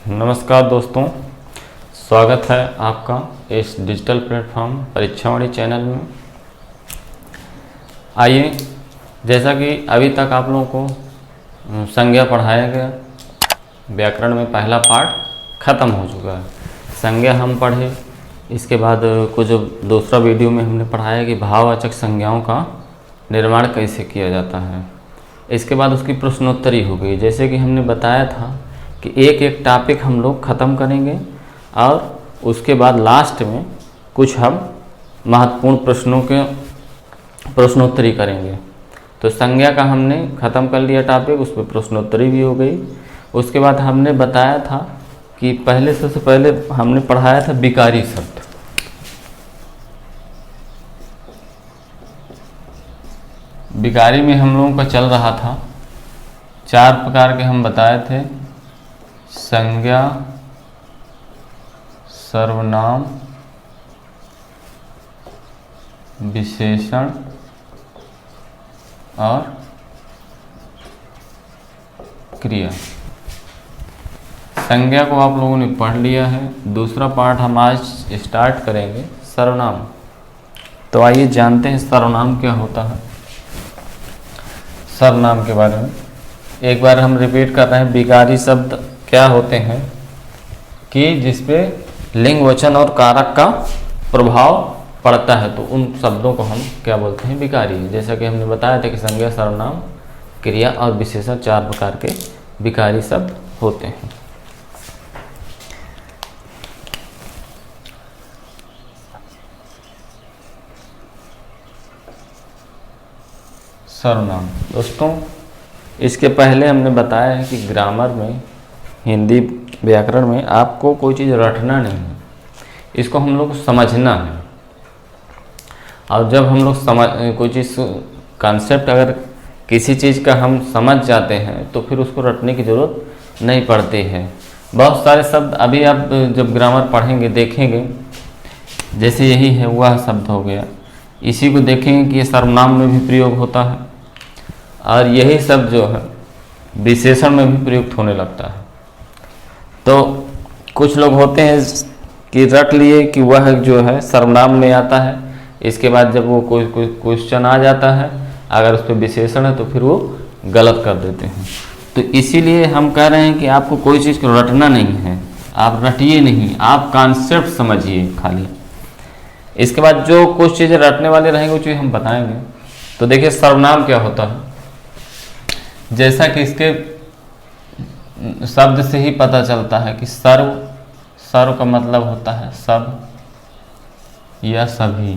नमस्कार दोस्तों, स्वागत है आपका इस डिजिटल प्लेटफॉर्म परीक्षावाणी चैनल में। आइए, जैसा कि अभी तक आप लोगों को संज्ञा पढ़ाया गया, व्याकरण में पहला पार्ट ख़त्म हो चुका है। संज्ञा हम पढ़े, इसके बाद कुछ दूसरा वीडियो में हमने पढ़ाया कि भाववाचक संज्ञाओं का निर्माण कैसे किया जाता है। इसके बाद उसकी प्रश्नोत्तरी हो गई। जैसे कि हमने बताया था कि एक एक टॉपिक हम लोग ख़त्म करेंगे और उसके बाद लास्ट में कुछ हम महत्वपूर्ण प्रश्नों के प्रश्नोत्तरी करेंगे। तो संज्ञा का हमने ख़त्म कर लिया टॉपिक, उस पर प्रश्नोत्तरी भी हो गई। उसके बाद हमने बताया था कि सबसे पहले हमने पढ़ाया था विकारी शब्द। विकारी में हम लोगों का चल रहा था, 4 प्रकार के हम बताए थे: संज्ञा, सर्वनाम, विशेषण और क्रिया। संज्ञा को आप लोगों ने पढ़ लिया है। दूसरा पार्ट हम आज स्टार्ट करेंगे, सर्वनाम। तो आइए जानते हैं सर्वनाम क्या होता है। सर्वनाम के बारे में एक बार हम रिपीट कर रहे हैं। विकारी शब्द क्या होते हैं कि जिसपे लिंग, वचन और कारक का प्रभाव पड़ता है, तो उन शब्दों को हम क्या बोलते हैं? विकारी। जैसा कि हमने बताया था कि संज्ञा, सर्वनाम, क्रिया और विशेषण 4 प्रकार के विकारी शब्द होते हैं। सर्वनाम दोस्तों, इसके पहले हमने बताया है कि ग्रामर में, हिंदी व्याकरण में आपको कोई चीज़ रटना नहीं है, इसको हम लोग समझना है। और जब हम लोग कोई चीज़ कॉन्सेप्ट अगर किसी चीज़ का हम समझ जाते हैं तो फिर उसको रटने की ज़रूरत नहीं पड़ती है। बहुत सारे शब्द अभी आप जब ग्रामर पढ़ेंगे देखेंगे, जैसे यही है, वह शब्द हो गया, इसी को देखेंगे कि ये सर्वनाम में भी प्रयोग होता है और यही शब्द जो है विशेषण में भी प्रयुक्त होने लगता है। तो कुछ लोग होते हैं कि रट लिए कि वह जो है सर्वनाम में आता है, इसके बाद जब वो कोई क्वेश्चन आ जाता है, अगर उस पर विशेषण है तो फिर वो गलत कर देते हैं। तो इसीलिए हम कह रहे हैं कि आपको कोई चीज़ को रटना नहीं है, आप रटिए नहीं, आप कॉन्सेप्ट समझिए खाली। इसके बाद जो कुछ चीज़ें रटने वाले रहेंगे वो चीज़ हम बताएंगे। तो देखिए सर्वनाम क्या होता है। जैसा कि इसके शब्द से ही पता चलता है कि सर्व का मतलब होता है सब या सभी,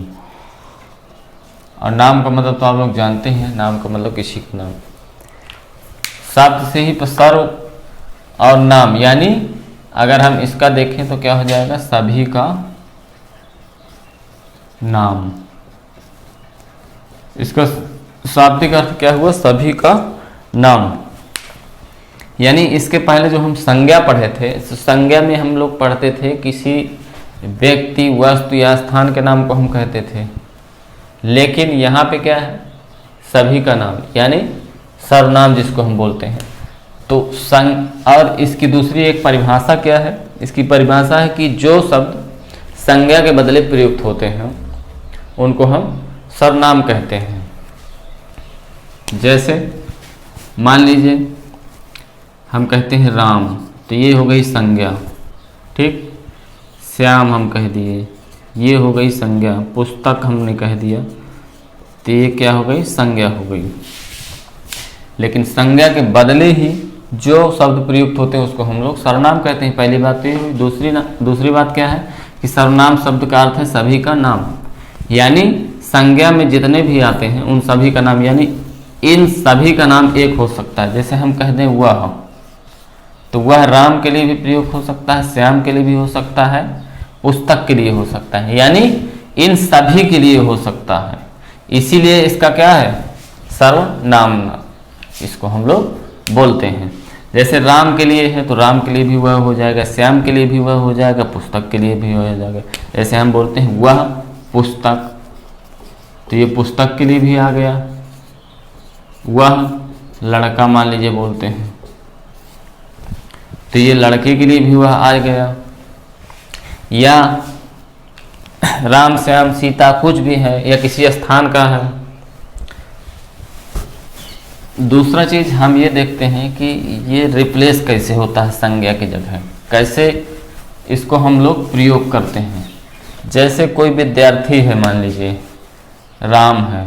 और नाम का मतलब तो आप लोग जानते हैं, नाम का मतलब किसी का नाम। शब्द से ही सर्व और नाम, यानी अगर हम इसका देखें तो क्या हो जाएगा? सभी का नाम। इसका शाब्दिक अर्थ क्या हुआ? सभी का नाम। यानी इसके पहले जो हम संज्ञा पढ़े थे, तो संज्ञा में हम लोग पढ़ते थे किसी व्यक्ति, वस्तु या स्थान के नाम को हम कहते थे, लेकिन यहाँ पे क्या है? सभी का नाम, यानी सर्वनाम जिसको हम बोलते हैं। तो और इसकी दूसरी एक परिभाषा क्या है? इसकी परिभाषा है कि जो शब्द संज्ञा के बदले प्रयुक्त होते हैं उनको हम सर्वनाम कहते हैं। जैसे मान लीजिए हम कहते हैं राम, तो ये हो गई संज्ञा, ठीक। श्याम हम कह दिए, ये हो गई संज्ञा। पुस्तक हमने कह दिया, तो ये क्या हो गई? संज्ञा हो गई। लेकिन संज्ञा के बदले ही जो शब्द प्रयुक्त होते हैं उसको हम लोग सर्वनाम कहते हैं। पहली बात तो ये हुई। दूसरी बात क्या है कि सर्वनाम शब्द का अर्थ है सभी का नाम, यानी संज्ञा में जितने भी आते हैं उन सभी का नाम, यानी इन सभी का नाम एक हो सकता है। जैसे हम कह दें वह, तो वह राम के लिए भी प्रयोग हो सकता है, श्याम के लिए भी हो सकता है, पुस्तक के लिए हो सकता है, यानी इन सभी के लिए हो सकता है। इसीलिए इसका क्या है? सर्वनाम, इसको हम लोग बोलते हैं। जैसे राम के लिए है तो राम के लिए भी वह हो जाएगा, श्याम के लिए भी वह हो जाएगा, पुस्तक के लिए भी हो जाएगा। जैसे हम बोलते हैं वह पुस्तक, तो ये पुस्तक के लिए भी आ गया। वह लड़का मान लीजिए बोलते हैं, तो ये लड़के के लिए भी वह आ गया, या राम श्याम सीता कुछ भी है या किसी स्थान का है। दूसरा चीज हम ये देखते हैं कि ये रिप्लेस कैसे होता है संज्ञा की जगह, कैसे इसको हम लोग प्रयोग करते हैं। जैसे कोई विद्यार्थी है, मान लीजिए राम है,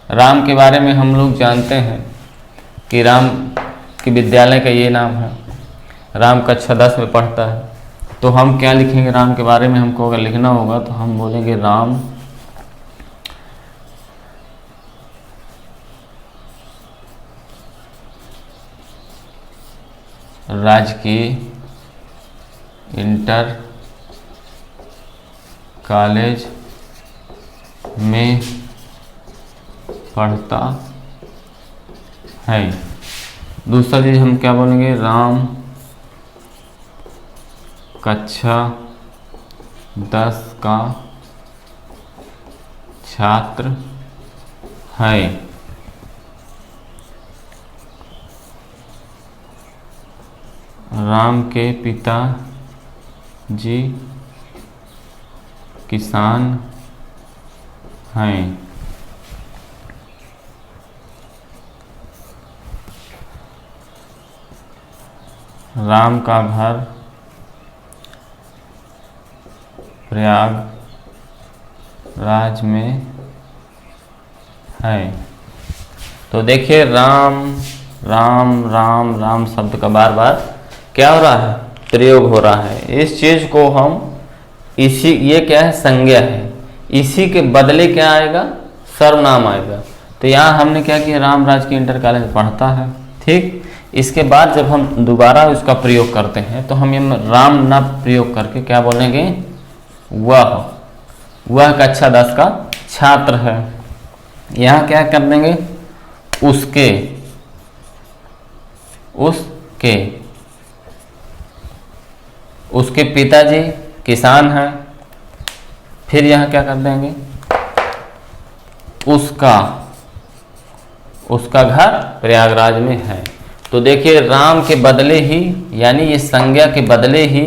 राम के बारे में हम लोग जानते हैं कि राम के विद्यालय का ये नाम है, राम कक्षा 10 में पढ़ता है। तो हम क्या लिखेंगे राम के बारे में? हमको अगर लिखना होगा तो हम बोलेंगे राम राजकीय इंटर कॉलेज में पढ़ता है। दूसरा चीज हम क्या बोलेंगे? राम कक्षा 10 का छात्र है। राम के पिता जी किसान हैं। राम का घर प्रयागराज में है। तो देखिए राम राम राम राम शब्द का बार बार क्या हो रहा है? प्रयोग हो रहा है। इस चीज को हम इसी, ये क्या है? संज्ञा है। इसी के बदले क्या आएगा? सर्वनाम आएगा। तो यहाँ हमने क्या किया? राम राजकीय इंटर कॉलेज में पढ़ता है, ठीक। इसके बाद जब हम दोबारा उसका प्रयोग करते हैं तो हम ये राम न प्रयोग करके क्या बोलेंगे? वह कक्षा 10 का छात्र है। यहाँ क्या कर देंगे? उसके पिताजी किसान हैं। फिर यहाँ क्या कर देंगे? उसका घर प्रयागराज में है। तो देखिए राम के बदले ही, यानी ये संज्ञा के बदले ही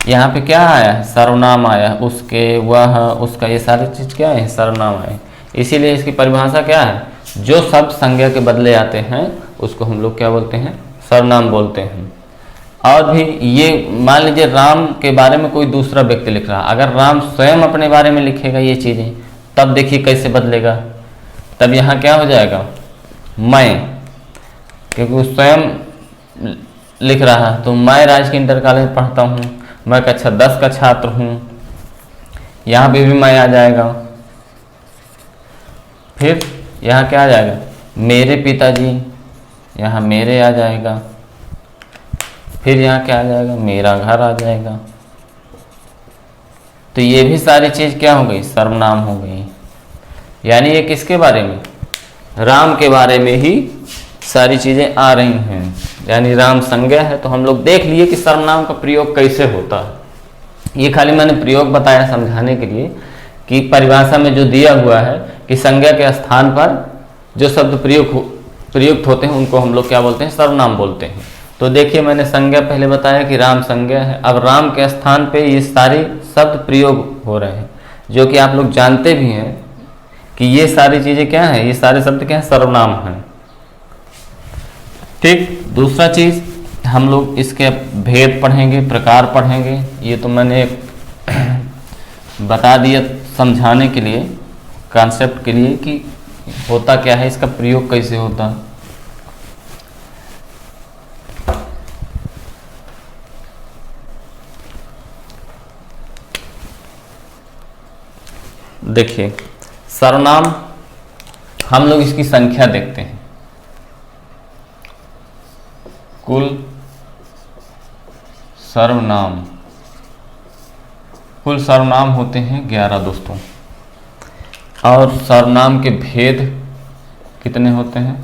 यहाँ पे क्या आया है? सर्वनाम आया। उसके, वह, उसका, ये सारी चीज क्या है? सर्वनाम है। इसीलिए इसकी परिभाषा क्या है? जो शब्द संज्ञा के बदले आते हैं उसको हम लोग क्या बोलते हैं? सर्वनाम बोलते हैं। और भी ये मान लीजिए राम के बारे में कोई दूसरा व्यक्ति लिख रहा है, अगर राम स्वयं अपने बारे में लिखेगा ये चीजें, तब देखिए कैसे बदलेगा। तब यहाँ क्या हो जाएगा? मैं, क्योंकि वो स्वयं लिख रहा है। तो मैं राजकीय इंटर कॉलेज में पढ़ता हूँ, मैं कक्षा 10 का छात्र हूँ, यहाँ पे भी मैं आ जाएगा। फिर यहाँ क्या आ जाएगा? मेरे पिताजी, यहाँ मेरे आ जाएगा। फिर यहाँ क्या आ जाएगा? मेरा घर आ जाएगा। तो ये भी सारी चीज क्या हो गई? सर्वनाम हो गई। यानी ये किसके बारे में? राम के बारे में ही सारी चीजें आ रही हैं। यानी राम संज्ञा है, तो हम लोग देख लिए कि सर्वनाम का प्रयोग कैसे होता है। ये खाली मैंने प्रयोग बताया समझाने के लिए कि परिभाषा में जो दिया हुआ है कि संज्ञा के स्थान पर जो शब्द प्रयुक्त होते हैं उनको हम लोग क्या बोलते हैं? सर्वनाम बोलते हैं। तो देखिए मैंने संज्ञा पहले बताया कि राम संज्ञा है। अब राम के स्थान पे ये सारे शब्द प्रयोग हो रहे हैं, जो कि आप लोग जानते भी हैं कि ये सारी चीजें क्या हैं? ये सारे शब्द क्या हैं? सर्वनाम हैं, ठीक। दूसरा चीज हम लोग इसके भेद पढ़ेंगे, प्रकार पढ़ेंगे। ये तो मैंने बता दिया समझाने के लिए, कॉन्सेप्ट के लिए कि होता क्या है, इसका प्रयोग कैसे होता है। देखिए सर्वनाम हम लोग इसकी संख्या देखते हैं। कुल सर्वनाम होते हैं 11 दोस्तों। और सर्वनाम के भेद कितने होते हैं?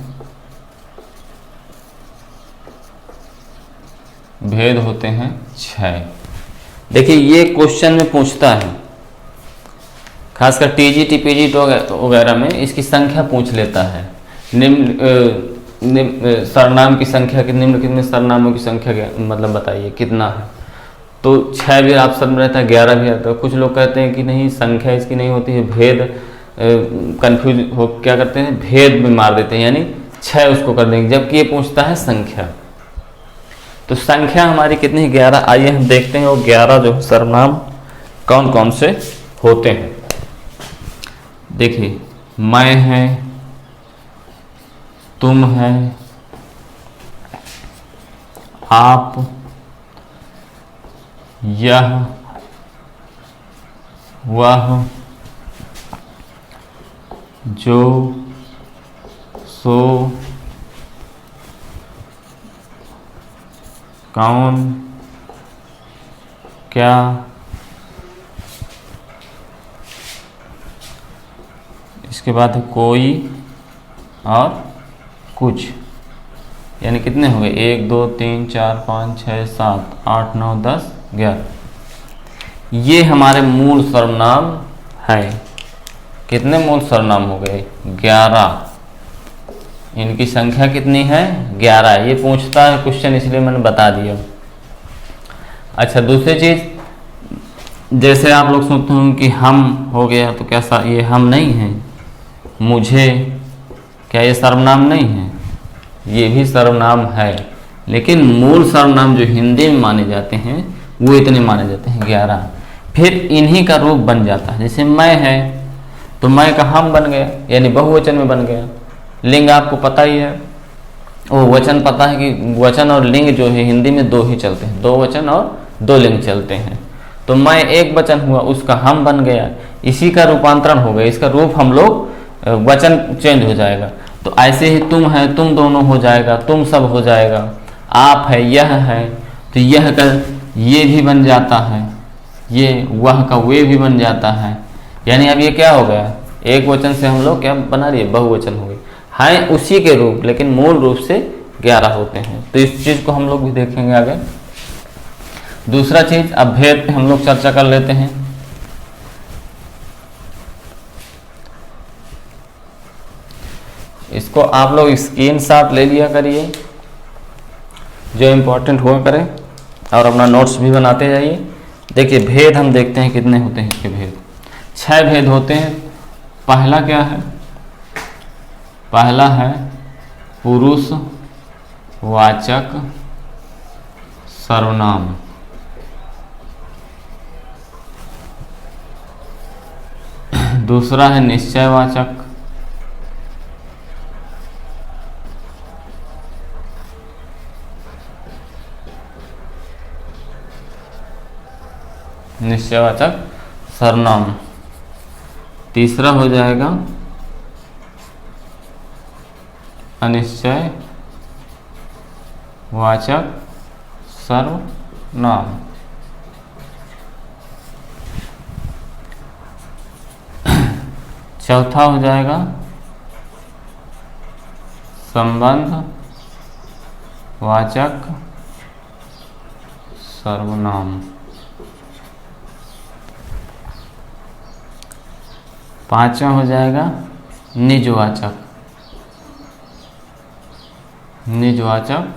भेद होते हैं 6। देखिए ये क्वेश्चन में पूछता है, खासकर टीजी टीपीजी वगैरह में इसकी संख्या पूछ लेता है। निम्न सर्वनाम की संख्या निम्नलिखित में सर्वनामों की संख्या मतलब बताइए कितना है। तो 6 भी ऑप्शन में रहता है, 11 भी आता है। कुछ लोग कहते हैं कि नहीं संख्या इसकी नहीं होती है, भेद कंफ्यूज हो क्या करते हैं, भेद में मार देते हैं, यानी 6 उसको कर देंगे, जबकि ये पूछता है संख्या। तो संख्या हमारी कितनी है, 11। आइए हम देखते हैं वो 11 जो सर्वनाम कौन कौन से होते हैं। देखिए, मैं है, तुम है, आप, यह, वह, जो, सो, कौन, क्या, इसके बाद है कोई और कुछ। यानी कितने हो गए, 1 2 3 4 5 6 7 8 9 10 11। ये हमारे मूल सर्वनाम हैं। कितने मूल सर्वनाम हो गए, 11। इनकी संख्या कितनी है, 11। ये पूछता है क्वेश्चन, इसलिए मैंने बता दिया। अच्छा, दूसरी चीज, जैसे आप लोग सुनते हो कि हम हो गया, तो कैसा, ये हम नहीं है। मुझे, क्या ये सर्वनाम नहीं है, ये भी सर्वनाम है। लेकिन मूल सर्वनाम जो हिंदी में माने जाते हैं वो इतने माने जाते हैं, 11। फिर इन्हीं का रूप बन जाता है। जैसे मैं है, तो मैं का हम बन गया, यानी बहुवचन में बन गया। लिंग आपको पता ही है, वो वचन पता है कि वचन और लिंग जो है हिंदी में 2 ही चलते हैं, 2 वचन और 2 लिंग चलते हैं। तो मैं एक वचन हुआ, उसका हम बन गया, इसी का रूपांतरण हो गया। इसका रूप हम लोग वचन चेंज हो जाएगा। तो ऐसे ही तुम है, तुम दोनों हो जाएगा, तुम सब हो जाएगा। आप है, यह है, तो यह का ये भी बन जाता है, ये वह का वे भी बन जाता है। यानी अब ये क्या हो गया, एक वचन से हम लोग क्या बना रही है, बहुवचन हो गई। हैं उसी के रूप, लेकिन मूल रूप से 11 होते हैं। तो इस चीज को हम लोग भी देखेंगे आगे। दूसरा चीज, अब भेद पे हम लोग चर्चा कर लेते हैं। इसको आप लोग स्क्रीनशॉट ले लिया करिए, जो इम्पोर्टेंट हुआ करे, और अपना नोट्स भी बनाते जाइए। देखिए, भेद हम देखते हैं कितने होते हैं इसके भेद। 6 भेद होते हैं। पहला क्या है, पहला है पुरुष वाचक सर्वनाम। दूसरा है निश्चयवाचक। निश्चयवाचक सर्वनाम। तीसरा हो जाएगा अनिश्चय वाचक सर्वनाम। चौथा हो जाएगा संबंध वाचक सर्वनाम। पांचवा हो जाएगा निजवाचक, निजवाचक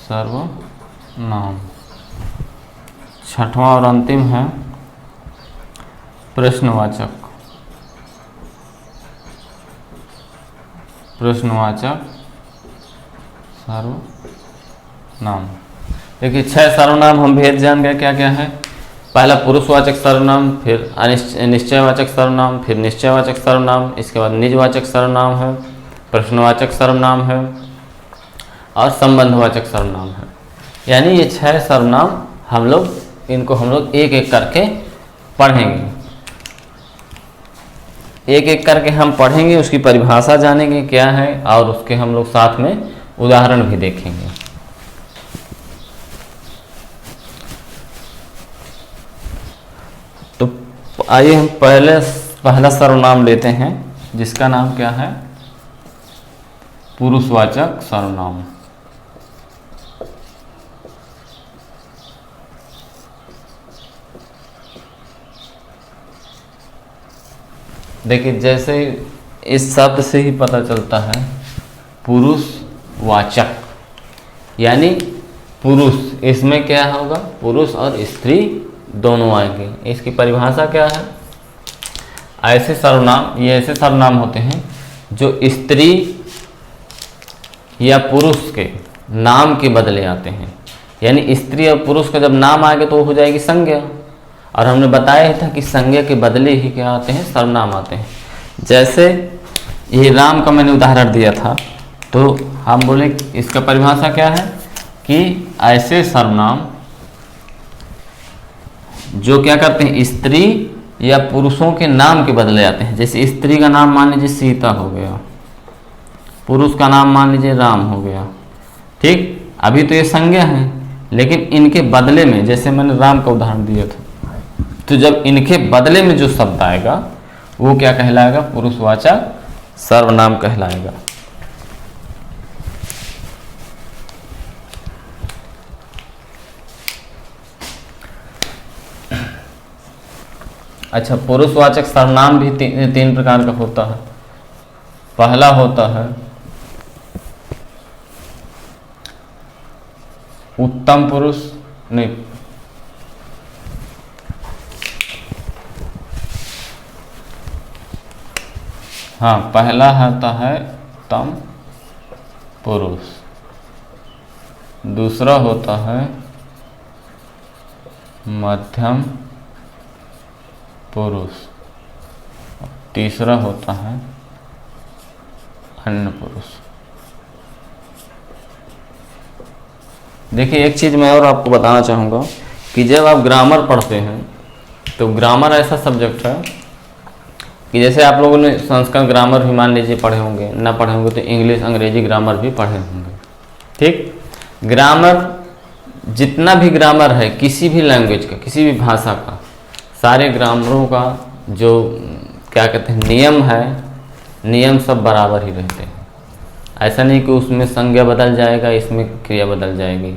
सर्वनाम। छठवां और अंतिम है प्रश्नवाचक, प्रश्नवाचक सर्वनाम। देखिए, 6 सर्वनाम हम भेद जान गए क्या क्या है। पहला पुरुषवाचक सर्वनाम, फिर निश्चयवाचक सर्वनाम, फिर निश्चयवाचक सर्वनाम, इसके बाद निजवाचक सर्वनाम है, प्रश्नवाचक सर्वनाम है और संबंधवाचक सर्वनाम है। यानी ये 6 सर्वनाम हम लोग इनको हम लोग एक एक करके पढ़ेंगे। एक एक करके हम पढ़ेंगे, उसकी परिभाषा जानेंगे क्या है, और उसके हम लोग साथ में उदाहरण भी देखेंगे। तो आइए हम पहला सर्वनाम लेते हैं, जिसका नाम क्या है, पुरुषवाचक सर्वनाम। देखिए, जैसे इस शब्द से ही पता चलता है पुरुषवाचक, यानी पुरुष, इसमें क्या होगा, पुरुष और स्त्री दोनों आएंगे। इसकी परिभाषा क्या है, ऐसे सर्वनाम, ये ऐसे सर्वनाम होते हैं जो स्त्री या पुरुष के नाम के बदले आते हैं। यानी स्त्री और पुरुष का जब नाम आएगा तो हो जाएगी संज्ञा, और हमने बताया था कि संज्ञा के बदले ही क्या आते हैं, सर्वनाम आते हैं। जैसे ये राम का मैंने उदाहरण दिया था, तो हम बोले इसका परिभाषा क्या है कि ऐसे सर्वनाम जो क्या करते हैं, स्त्री या पुरुषों के नाम के बदले आते हैं। जैसे स्त्री का नाम मान लीजिए सीता हो गया, पुरुष का नाम मान लीजिए राम हो गया, ठीक। अभी तो ये संज्ञा है, लेकिन इनके बदले में, जैसे मैंने राम का उदाहरण दिया था, तो जब इनके बदले में जो शब्द आएगा वो क्या कहलाएगा, पुरुषवाचक सर्वनाम कहलाएगा। अच्छा, पुरुषवाचक सर्वनाम भी तीन प्रकार का होता है। पहला होता है उत्तम पुरुष, नहीं, हाँ, पहला होता है उत्तम पुरुष, दूसरा होता है मध्यम पुरुष, तीसरा होता है अन्य पुरुष। देखिए, एक चीज़ मैं और आपको बताना चाहूँगा कि जब आप ग्रामर पढ़ते हैं तो ग्रामर ऐसा सब्जेक्ट है कि जैसे आप लोगों ने संस्कृत ग्रामर भी मान लीजिए पढ़े होंगे, ना पढ़े होंगे तो इंग्लिश अंग्रेजी ग्रामर भी पढ़े होंगे, ठीक। ग्रामर, जितना भी ग्रामर है किसी भी लैंग्वेज का, किसी भी भाषा का, सारे ग्रामरों का जो क्या कहते हैं नियम है, नियम सब बराबर ही रहते हैं। ऐसा नहीं कि उसमें संज्ञा बदल जाएगा, इसमें क्रिया बदल जाएगी,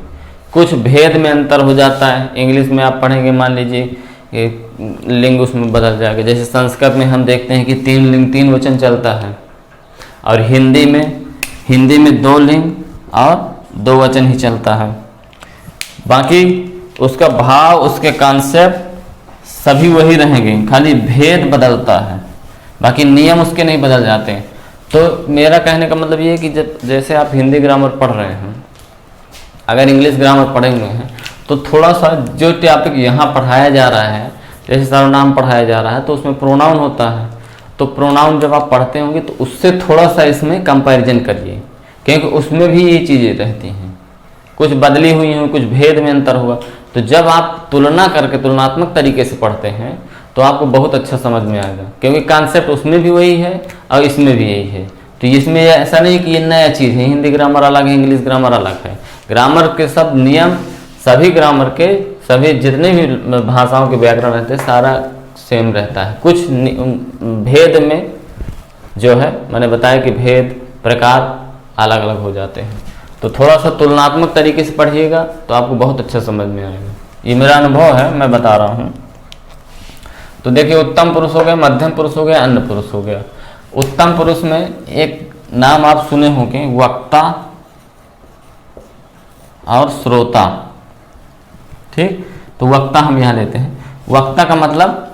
कुछ भेद में अंतर हो जाता है। इंग्लिश में आप पढ़ेंगे, मान लीजिए लिंग उसमें बदल जाएगा। जैसे संस्कृत में हम देखते हैं कि 3 लिंग 3 वचन चलता है, और हिंदी में 2 लिंग और 2 वचन ही चलता है। बाकी उसका भाव, उसके कॉन्सेप्ट सभी वही रहेंगे, खाली भेद बदलता है, बाकी नियम उसके नहीं बदल जाते हैं। तो मेरा कहने का मतलब ये है कि जब जैसे आप हिंदी ग्रामर पढ़ रहे हैं, अगर इंग्लिश ग्रामर पढ़े हुए हैं तो थोड़ा सा जो टॉपिक यहाँ पढ़ाया जा रहा है, जैसे सर्वनाम पढ़ाया जा रहा है तो उसमें प्रोनाउन होता है, तो प्रोनाउन जब आप पढ़ते होंगे तो उससे थोड़ा सा इसमें कंपैरिजन करिए, क्योंकि उसमें भी ये चीज़ें रहती हैं, कुछ बदली हुई हैं, कुछ भेद में अंतर हुआ। तो जब आप तुलना करके तुलनात्मक तरीके से पढ़ते हैं तो आपको बहुत अच्छा समझ में आएगा, क्योंकि कॉन्सेप्ट उसमें भी वही है और इसमें भी यही है। तो इसमें ऐसा नहीं कि ये नया चीज़ है, हिंदी ग्रामर अलग है, इंग्लिश ग्रामर अलग है। ग्रामर के सब नियम, सभी ग्रामर के सभी जितने भी भाषाओं के व्याकरण रहते हैं सारा सेम रहता है। कुछ भेद में जो है मैंने बताया कि भेद प्रकार अलग अलग हो जाते हैं। तो थोड़ा सा तुलनात्मक तरीके से पढ़िएगा तो आपको बहुत अच्छा समझ में आएगा। ये मेरा अनुभव है, मैं बता रहा हूँ। तो देखिए, उत्तम पुरुष हो गया, मध्यम पुरुष हो गया, अन्य पुरुष हो गया। उत्तम पुरुष में एक नाम आप सुने होंगे, वक्ता और श्रोता, ठीक। तो वक्ता हम यहाँ लेते हैं, वक्ता का मतलब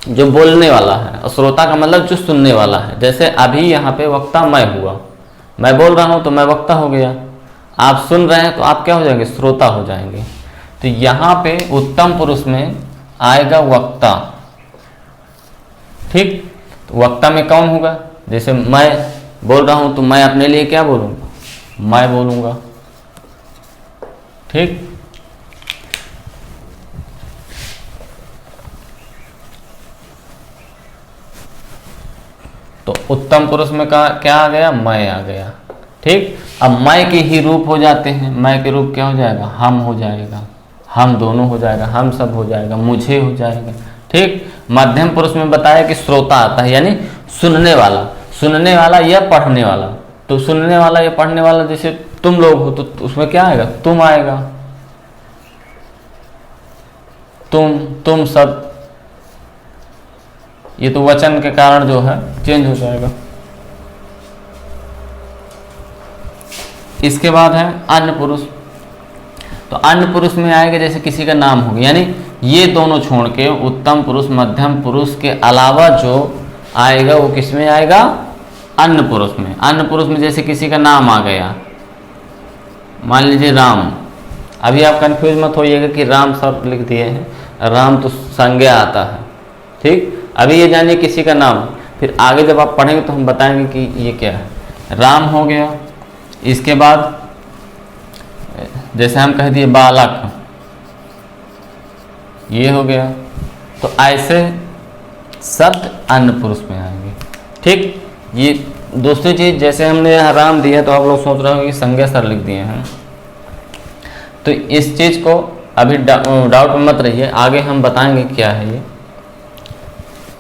जो बोलने वाला है, और श्रोता का मतलब जो सुनने वाला है। जैसे अभी यहाँ पे वक्ता मैं हुआ, मैं बोल रहा हूँ तो मैं वक्ता हो गया, आप सुन रहे हैं तो आप क्या हो जाएंगे, श्रोता हो जाएंगे। तो यहाँ पे उत्तम पुरुष में आएगा वक्ता, ठीक। तो वक्ता में कौन होगा, जैसे मैं बोल रहा हूँ तो मैं अपने लिए क्या बोलूँगा, मैं बोलूँगा, ठीक। तो उत्तम पुरुष में क्या आ गया, मैं आ गया, ठीक। अब मैं के ही रूप हो जाते हैं, मैं के रूप क्या हो जाएगा, हम हो जाएगा, हम दोनों हो जाएगा, हम सब हो जाएगा, मुझे हो जाएगा, ठीक। मध्यम पुरुष में बताया कि श्रोता आता है, यानी सुनने वाला या पढ़ने वाला। तो सुनने वाला या पढ़ने वाला, जैसे तुम लोग हो तो उसमें क्या आएगा, तुम आएगा, तुम सब, ये तो वचन के कारण जो है चेंज हो जाएगा। इसके बाद है अन्य पुरुष। तो अन्य पुरुष में आएगा जैसे किसी का नाम हो गया, यानी ये दोनों छोड़ के उत्तम पुरुष मध्यम पुरुष के अलावा जो आएगा वो किस में आएगा? अन्य पुरुष में। अन्य पुरुष में जैसे किसी का नाम आ गया, मान लीजिए राम। अभी आप कंफ्यूज मत होइएगा कि राम सर लिख दिए हैं, राम तो संज्ञा आता है, ठीक। अभी ये जानिए किसी का नाम, फिर आगे जब आप पढ़ेंगे तो हम बताएंगे कि ये क्या है। राम हो गया, इसके बाद जैसे हम कह दिए बालक, ये हो गया। तो ऐसे शब्द अन्य पुरुष में आएंगे, ठीक। ये दूसरी चीज़, जैसे हमने यहाँ राम दिया तो आप लोग सोच रहे हो कि संज्ञा सर लिख दिए हैं, तो इस चीज़ को अभी डाउट में मत रहिए, आगे हम बताएंगे क्या है ये।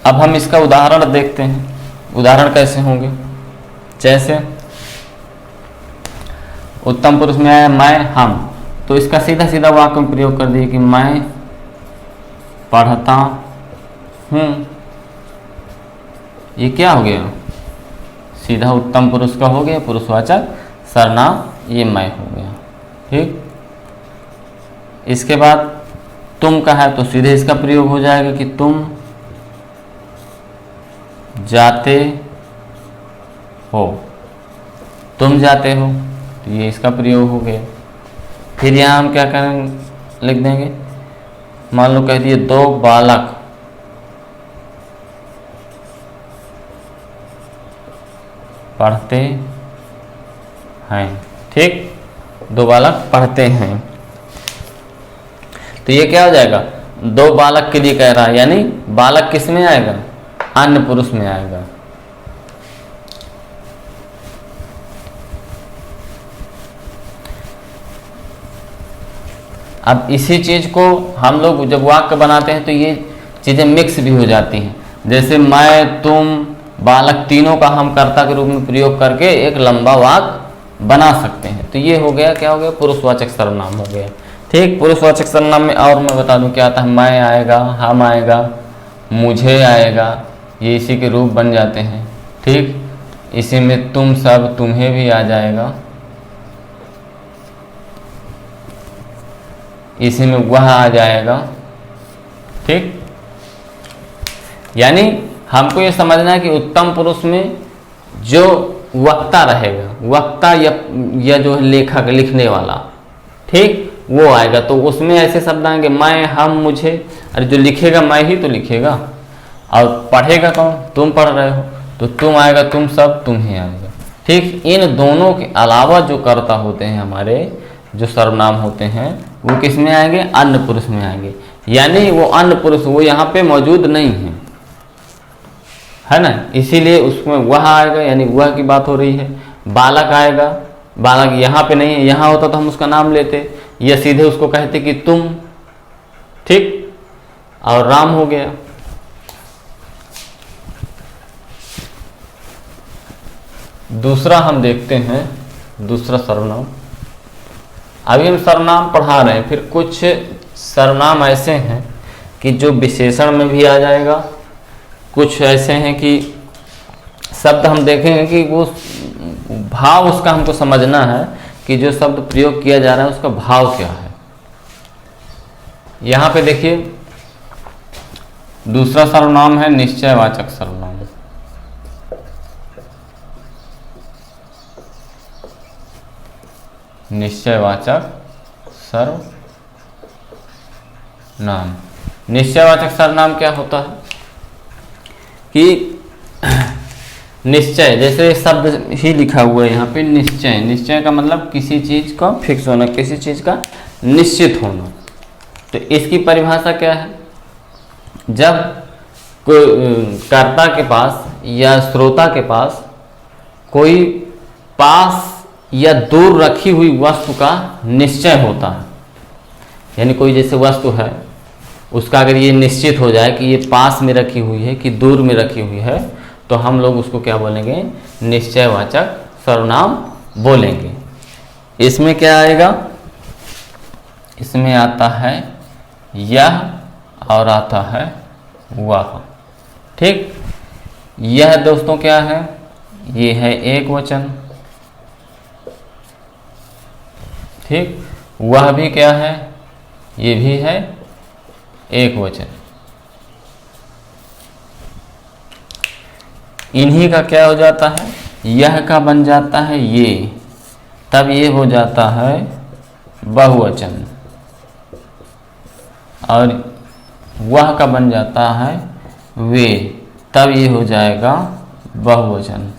अब हम इसका उदाहरण देखते हैं। उदाहरण कैसे होंगे? जैसे उत्तम पुरुष में आया मैं, हम, तो इसका सीधा सीधा वाक्य में प्रयोग कर दिए कि मैं पढ़ता हूँ। ये क्या हो गया? सीधा उत्तम पुरुष का हो गया, पुरुषवाचक सर्वनाम, ये मैं हो गया, ठीक। इसके बाद तुम का है तो सीधे इसका प्रयोग हो जाएगा कि तुम जाते हो, तुम जाते हो, तो ये इसका प्रयोग हो गया। फिर यहाँ हम क्या करेंगे, लिख देंगे, मान लो कह दिए दो बालक पढ़ते हैं, ठीक, दो बालक पढ़ते हैं। तो ये क्या हो जाएगा? दो बालक के लिए कह रहा है, यानी बालक किस में आएगा? अन्य पुरुष में आएगा। अब इसी चीज को हम लोग जब वाक्य बनाते हैं तो ये चीजें मिक्स भी हो जाती हैं। जैसे मैं, तुम, बालक, तीनों का हम कर्ता के रूप में प्रयोग करके एक लंबा वाक्य बना सकते हैं। तो ये हो गया, क्या हो गया? पुरुषवाचक सर्वनाम हो गया, ठीक। पुरुषवाचक सर्वनाम में और मैं बता दूं क्या आता है? मैं आएगा, हम आएगा, मुझे आएगा, ये इसी के रूप बन जाते हैं, ठीक। इसी में तुम सब, तुम्हें भी आ जाएगा, इसी में वह आ जाएगा, ठीक। यानी हमको ये समझना है कि उत्तम पुरुष में जो वक्ता रहेगा, वक्ता या जो लेखक, लिखने वाला, ठीक, वो आएगा। तो उसमें ऐसे शब्द आएंगे मैं, हम, मुझे। अरे जो लिखेगा मैं ही तो लिखेगा, और पढ़ेगा कौन? तुम पढ़ रहे हो, तो तुम आएगा, तुम सब, तुम्हें आएगा, ठीक। इन दोनों के अलावा जो कर्ता होते हैं हमारे, जो सर्वनाम होते हैं, वो किस में आएंगे? अन्य पुरुष में आएंगे। यानी वो अन्य पुरुष वो यहाँ पे मौजूद नहीं है ना, इसीलिए उसमें वह आएगा, यानी वह की बात हो रही है। बालक आएगा, बालक यहाँ पे नहीं है, यहाँ होता तो हम उसका नाम लेते या सीधे उसको कहते कि तुम, ठीक। और राम हो गया। दूसरा हम देखते हैं, दूसरा सर्वनाम। अभी हम सर्वनाम पढ़ा रहे हैं, फिर कुछ सर्वनाम ऐसे हैं कि जो विशेषण में भी आ जाएगा, कुछ ऐसे हैं कि शब्द हम देखेंगे कि वो भाव उसका हमको समझना है कि जो शब्द प्रयोग किया जा रहा है उसका भाव क्या है। यहाँ पे देखिए दूसरा सर्वनाम है निश्चयवाचक सर्वनाम। निश्चयवाचक सर्वनाम। निश्चयवाचक सर्वनाम क्या होता है कि निश्चय, जैसे शब्द ही लिखा हुआ है यहाँ पे निश्चय। निश्चय का मतलब किसी चीज का फिक्स होना, किसी चीज का निश्चित होना। तो इसकी परिभाषा क्या है? जब कर्ता के पास या श्रोता के पास कोई पास या दूर रखी हुई वस्तु का निश्चय होता है, यानी कोई जैसे वस्तु है उसका अगर ये निश्चित हो जाए कि ये पास में रखी हुई है कि दूर में रखी हुई है, तो हम लोग उसको क्या बोलेंगे? निश्चयवाचक सर्वनाम बोलेंगे। इसमें क्या आएगा? इसमें आता है यह और आता है वह, ठीक। यह दोस्तों क्या है? ये है एक वचन, ठीक, वह भी क्या है, ये भी है एक वचन। इन्हीं का क्या हो जाता है, यह का बन जाता है ये, तब ये हो जाता है बहुवचन, और वह का बन जाता है वे, तब ये हो जाएगा बहुवचन।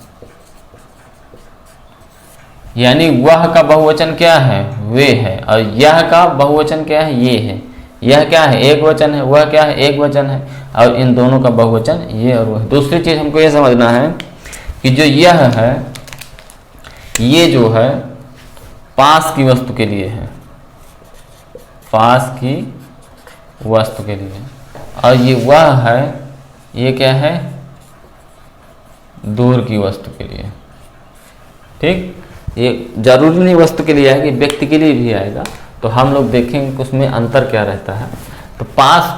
यानी वह का बहुवचन क्या है, वे है, और यह का बहुवचन क्या है, ये है। यह क्या है, एक वचन है, वह क्या है, एक वचन है, और इन दोनों का बहुवचन ये और वह। दूसरी चीज हमको ये समझना है कि जो यह है, ये जो है पास की वस्तु के लिए है, पास की वस्तु के लिए, और ये वह है, ये क्या है, दूर की वस्तु के लिए। ठीक, ये जरूरी नहीं वस्तु के लिए आएगी, व्यक्ति के लिए भी आएगा, तो हम लोग देखेंगे कि उसमें अंतर क्या रहता है। तो पास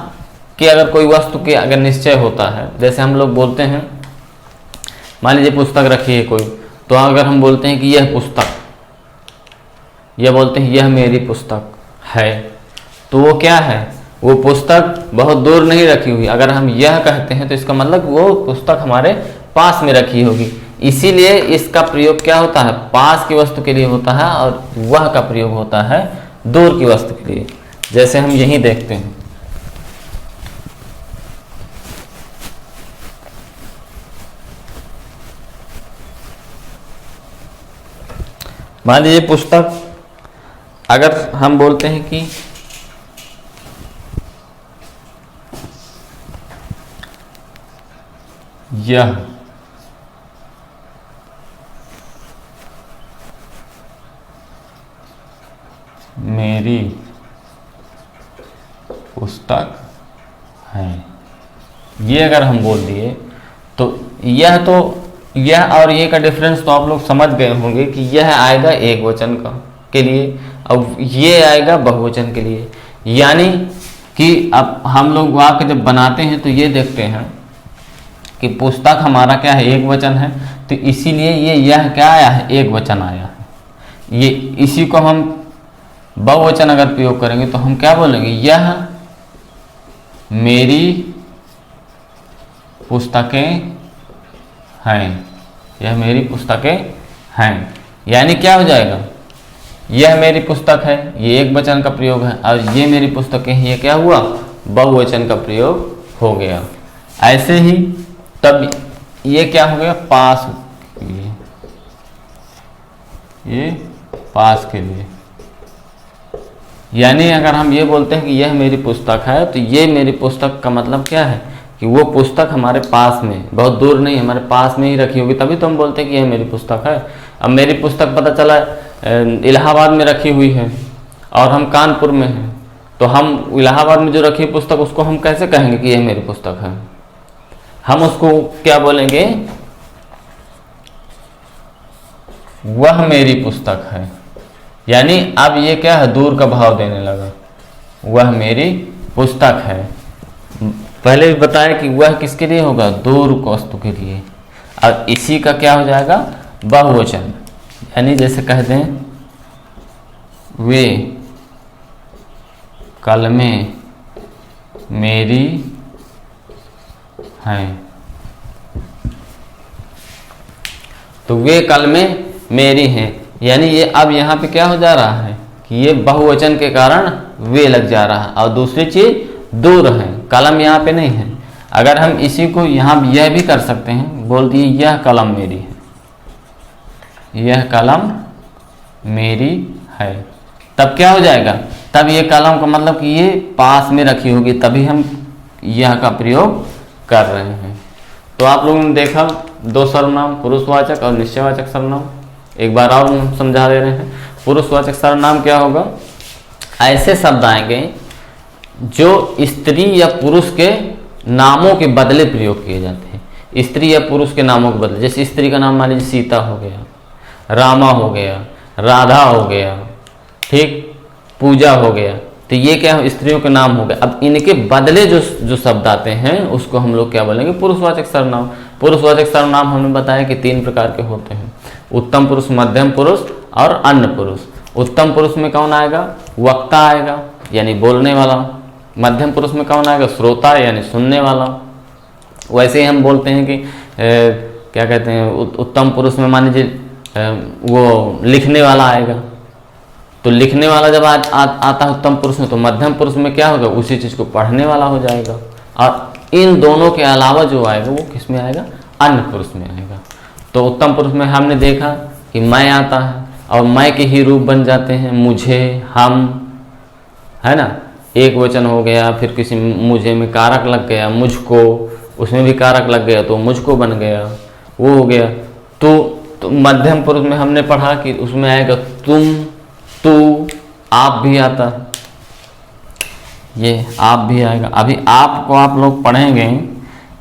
के अगर कोई वस्तु के अगर निश्चय होता है, जैसे हम लोग बोलते हैं, मान लीजिए पुस्तक रखी है कोई, तो अगर हम बोलते हैं कि यह पुस्तक, या बोलते हैं यह मेरी पुस्तक है, तो वो क्या है, वो पुस्तक बहुत दूर नहीं रखी हुई। अगर हम यह कहते हैं तो इसका मतलब वो पुस्तक हमारे पास में रखी होगी। इसीलिए इसका प्रयोग क्या होता है, पास की वस्तु के लिए होता है, और वह का प्रयोग होता है दूर की वस्तु के लिए। जैसे हम यही देखते हैं, मान लीजिए पुस्तक, अगर हम बोलते हैं कि यह मेरी पुस्तक है, ये अगर हम बोल दिए तो यह और ये का डिफरेंस तो आप लोग समझ गए होंगे कि यह आएगा एक वचन का के लिए, और ये आएगा बहुवचन के लिए। यानी कि अब हम लोग वाक्य जब बनाते हैं तो ये देखते हैं कि पुस्तक हमारा क्या है, एक वचन है, तो इसीलिए यह क्या आया है, एक वचन आया है। ये इसी को हम बहुवचन अगर प्रयोग करेंगे तो हम क्या बोलेंगे, यह मेरी पुस्तकें हैं, यह मेरी पुस्तकें हैं। यानी क्या हो जाएगा, यह मेरी पुस्तक है, ये एक वचन का प्रयोग है, और ये मेरी पुस्तकें हैं, ये क्या हुआ, बहुवचन का प्रयोग हो गया। ऐसे ही तब ये क्या हो गया, पास के लिए, ये पास के लिए। यानी अगर हम ये बोलते हैं कि यह मेरी पुस्तक है, तो ये मेरी पुस्तक का मतलब क्या है कि वो पुस्तक हमारे पास में, बहुत दूर नहीं, हमारे पास में ही रखी होगी, तभी तो हम बोलते हैं कि यह मेरी पुस्तक है। अब मेरी पुस्तक पता चला इलाहाबाद में रखी हुई है और हम कानपुर में हैं, तो हम इलाहाबाद में जो रखी पुस्तक उसको हम कैसे कहेंगे कि यह मेरी पुस्तक है, हम उसको क्या बोलेंगे, वह मेरी पुस्तक है। यानी अब ये क्या है, दूर का भाव देने लगा, वह मेरी पुस्तक है। पहले भी बताया कि वह किसके लिए होगा, दूर वस्तु के लिए। अब इसी का क्या हो जाएगा, बहुवचन। यानी जैसे कह दें, वे कलमें मेरी हैं, तो वे कलमें मेरी हैं। यानी ये अब यहाँ पे क्या हो जा रहा है कि ये बहुवचन के कारण वे लग जा रहा है, और दूसरी चीज दूर है, कलम यहाँ पे नहीं है। अगर हम इसी को यहाँ यह भी कर सकते हैं, बोल दिए यह कलम मेरी है, यह कलम मेरी है, तब क्या हो जाएगा, तब ये कलम का मतलब कि ये पास में रखी होगी, तभी हम यह का प्रयोग कर रहे हैं। तो आप लोगों ने देखा दो सर्वनाम, पुरुषवाचक और निश्चयवाचक सर्वनाम। एक बार और हम समझा दे रहे हैं। पुरुषवाचक सर्वनाम क्या होगा, ऐसे शब्द आएंगे जो स्त्री या पुरुष के नामों के बदले प्रयोग किए जाते हैं। स्त्री या पुरुष के नामों के बदले, जैसे स्त्री का नाम मान लीजिए सीता हो गया, रामा हो गया, राधा हो गया, ठीक, पूजा हो गया, तो ये क्या है, स्त्रियों के नाम हो गए। अब इनके बदले जो शब्द आते हैं उसको हम लोग क्या बोलेंगे, पुरुषवाचक सर्वनाम। पुरुषवाचक सर्वनाम हमने बताया कि 3 प्रकार के होते हैं, उत्तम पुरुष, मध्यम पुरुष और अन्य पुरुष। उत्तम पुरुष में कौन आएगा? वक्ता आएगा यानी बोलने वाला। मध्यम पुरुष में कौन आएगा? श्रोता यानी सुनने वाला। वैसे ही हम बोलते हैं कि क्या कहते हैं, उत्तम पुरुष में मान लीजिए वो लिखने वाला आएगा, तो लिखने वाला जब आता है उत्तम पुरुष में, तो मध्यम पुरुष में क्या होगा? उसी चीज़ को पढ़ने वाला हो जाएगा। और इन दोनों के अलावा जो आएगा वो किस में आएगा? अन्य पुरुष में आएगा। तो उत्तम पुरुष में हमने देखा कि मैं आता है और मैं के ही रूप बन जाते हैं, मुझे, हम, है ना, एक वचन हो गया। फिर किसी मुझे में कारक लग गया, मुझको, उसमें भी कारक लग गया तो मुझको बन गया, वो हो गया। तो मध्यम पुरुष में हमने पढ़ा कि उसमें आएगा तुम, तू, आप भी आता है, ये आप भी आएगा। अभी आपको आप लोग पढ़ेंगे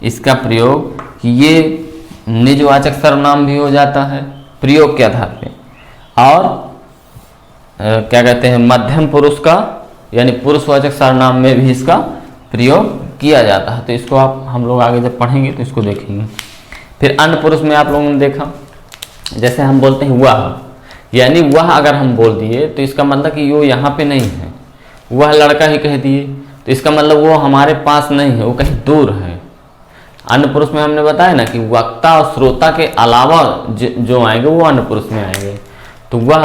इसका प्रयोग कि ये निजवाचक सर्वनाम भी हो जाता है प्रयोग के आधार पे, और क्या कहते हैं, मध्यम पुरुष का यानी पुरुषवाचक सर्वनाम में भी इसका प्रयोग किया जाता है। तो इसको हम लोग आगे जब पढ़ेंगे तो इसको देखेंगे। फिर अन्य पुरुष में आप लोगों ने देखा, जैसे हम बोलते हैं वह, यानी वह अगर हम बोल दिए तो इसका मतलब कि वो यहाँ पे नहीं है, वह लड़का ही कह दिए तो इसका मतलब वो हमारे पास नहीं है, वो कहीं दूर है। अन्य पुरुष में हमने बताया ना कि वक्ता और श्रोता के अलावा जो आएंगे वो अन्य पुरुष में आएंगे। तो वह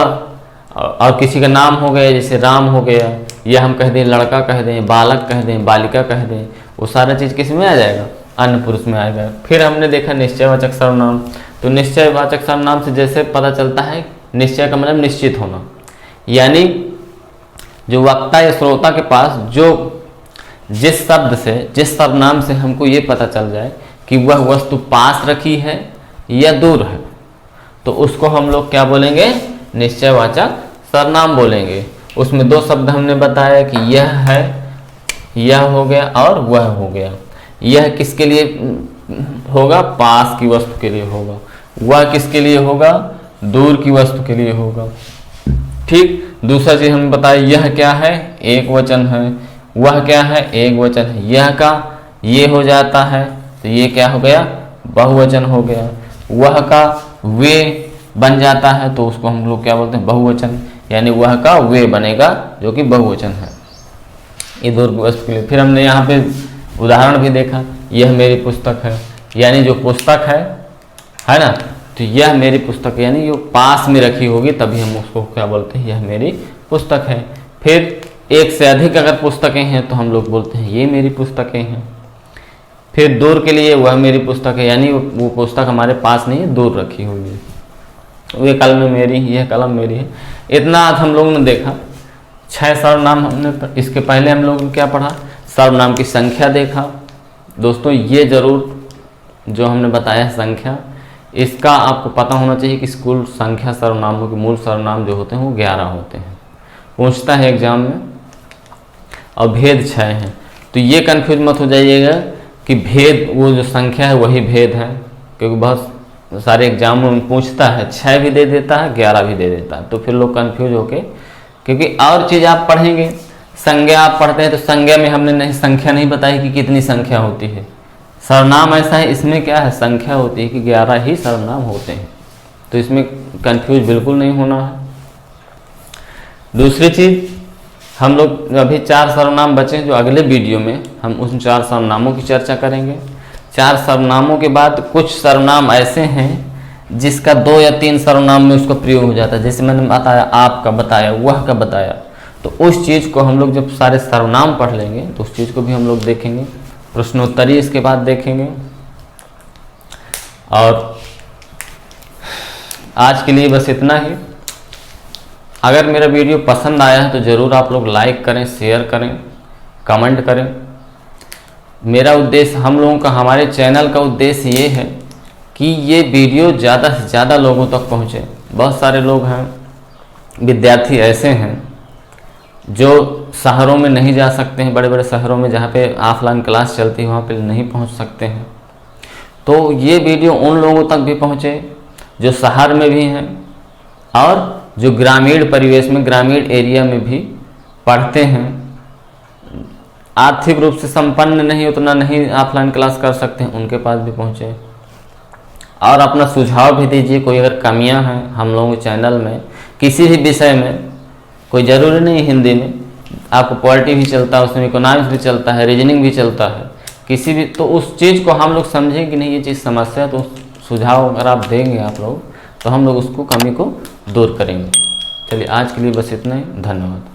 और किसी का नाम हो गया, जैसे राम हो गया, या हम कह दें लड़का कह दें, बालक कह दें, बालिका कह दें, वो सारा चीज़ किस में आ जाएगा? अन्य पुरुष में आएगा। फिर हमने देखा निश्चयवाचक सर्वनाम। तो निश्चयवाचक सर्वनाम से जैसे पता चलता है, निश्चय का मतलब निश्चित होना, यानी जो वक्ता या श्रोता के पास जो जिस शब्द से, जिस सर्वनाम से हमको ये पता चल जाए कि वह वस्तु पास रखी है या दूर है, तो उसको हम लोग क्या बोलेंगे? निश्चयवाचक सर्वनाम बोलेंगे। उसमें दो शब्द हमने बताया कि यह है, यह हो गया, और वह हो गया। यह किसके लिए होगा? पास की वस्तु के लिए होगा। वह किसके लिए होगा? दूर की वस्तु के लिए होगा। ठीक। दूसरा चीज हमने बताया, यह क्या है? एक वचन है। वह क्या है? एक वचन है। यह का ये हो जाता है तो ये क्या हो गया? बहुवचन हो गया। वह का वे बन जाता है तो उसको हम लोग क्या बोलते हैं? बहुवचन, यानी वह का वे बनेगा जो कि बहुवचन है। ये दूर वस्तु के लिए। फिर हमने यहाँ पे उदाहरण भी देखा, यह मेरी पुस्तक है, यानी जो पुस्तक है ना, तो यह मेरी पुस्तक है, यानी जो पास में रखी होगी तभी हम उसको क्या बोलते हैं? यह मेरी पुस्तक है। फिर एक से अधिक अगर पुस्तकें हैं तो हम लोग बोलते हैं ये मेरी पुस्तकें हैं। फिर दूर के लिए वह मेरी पुस्तक है, यानी वो पुस्तक हमारे पास नहीं है, दूर रखी हुई है। वे कलम मेरी, यह कलम मेरी है। इतना आज हम लोगों ने देखा। 6 सर्वनाम हमने, इसके पहले हम लोगों ने क्या पढ़ा? सर्वनाम की संख्या देखा। दोस्तों ये जरूर जो हमने बताया संख्या, इसका आपको पता होना चाहिए कि कुल संख्या सर्वनामों के मूल सर्वनाम जो होते हैं वो 11 होते हैं, पूछता है एग्जाम में, और भेद 6 हैं। तो ये कन्फ्यूज मत हो जाइएगा कि भेद वो जो संख्या है वही भेद है, क्योंकि बहुत सारे एग्जामों में पूछता है 6 भी दे देता है, 11 भी दे देता है, तो फिर लोग कन्फ्यूज होके, क्योंकि और चीज़ आप पढ़ेंगे, संज्ञा आप पढ़ते हैं तो संज्ञा में हमने नहीं संख्या नहीं बताई कि कितनी संख्या होती है। सर्वनाम ऐसा है, इसमें क्या है? संख्या होती है कि 11 ही सर्वनाम होते हैं, तो इसमें कंफ्यूज बिल्कुल नहीं होना है। दूसरी चीज़, हम लोग अभी 4 सर्वनाम बचे हैं, जो अगले वीडियो में हम उन 4 सर्वनामों की चर्चा करेंगे। 4 सर्वनामों के बाद कुछ सर्वनाम ऐसे हैं जिसका 2 या 3 सर्वनाम में उसका प्रयोग हो जाता है, जैसे मैंने बताया, आप का बताया, वह का बताया। तो उस चीज़ को हम लोग जब सारे सर्वनाम पढ़ लेंगे तो उस चीज़ को भी हम लोग देखेंगे, प्रश्नोत्तरी इसके बाद देखेंगे। और आज के लिए बस इतना ही। अगर मेरा वीडियो पसंद आया है तो ज़रूर आप लोग लाइक करें, शेयर करें, कमेंट करें। मेरा उद्देश्य, हम लोगों का, हमारे चैनल का उद्देश्य ये है कि ये वीडियो ज़्यादा से ज़्यादा लोगों तक पहुँचे। बहुत सारे लोग हैं, विद्यार्थी ऐसे हैं जो शहरों में नहीं जा सकते हैं, बड़े बड़े शहरों में जहाँ पे ऑफलाइन क्लास चलती है वहाँ पे नहीं पहुँच सकते हैं। तो ये वीडियो उन लोगों तक भी पहुँचे जो शहर में भी हैं और जो ग्रामीण परिवेश में, ग्रामीण एरिया में भी पढ़ते हैं, आर्थिक रूप से संपन्न नहीं, उतना नहीं ऑफलाइन क्लास कर सकते हैं, उनके पास भी पहुँचे। और अपना सुझाव भी दीजिए, कोई अगर कमियां हैं हम लोगों के चैनल में किसी भी विषय में कोई ज़रूरी नहीं हिंदी में, आपको पॉलिटी भी चलता है, उसमें इकोनॉमिक्स भी चलता है, रीजनिंग भी चलता है, किसी भी, तो उस चीज़ को हम लोग समझें कि नहीं ये चीज़ समस्या, तो सुझाव अगर आप देंगे आप लोग, तो हम लोग उसको कमी को दूर करेंगे। चलिए आज के लिए बस इतना ही, धन्यवाद।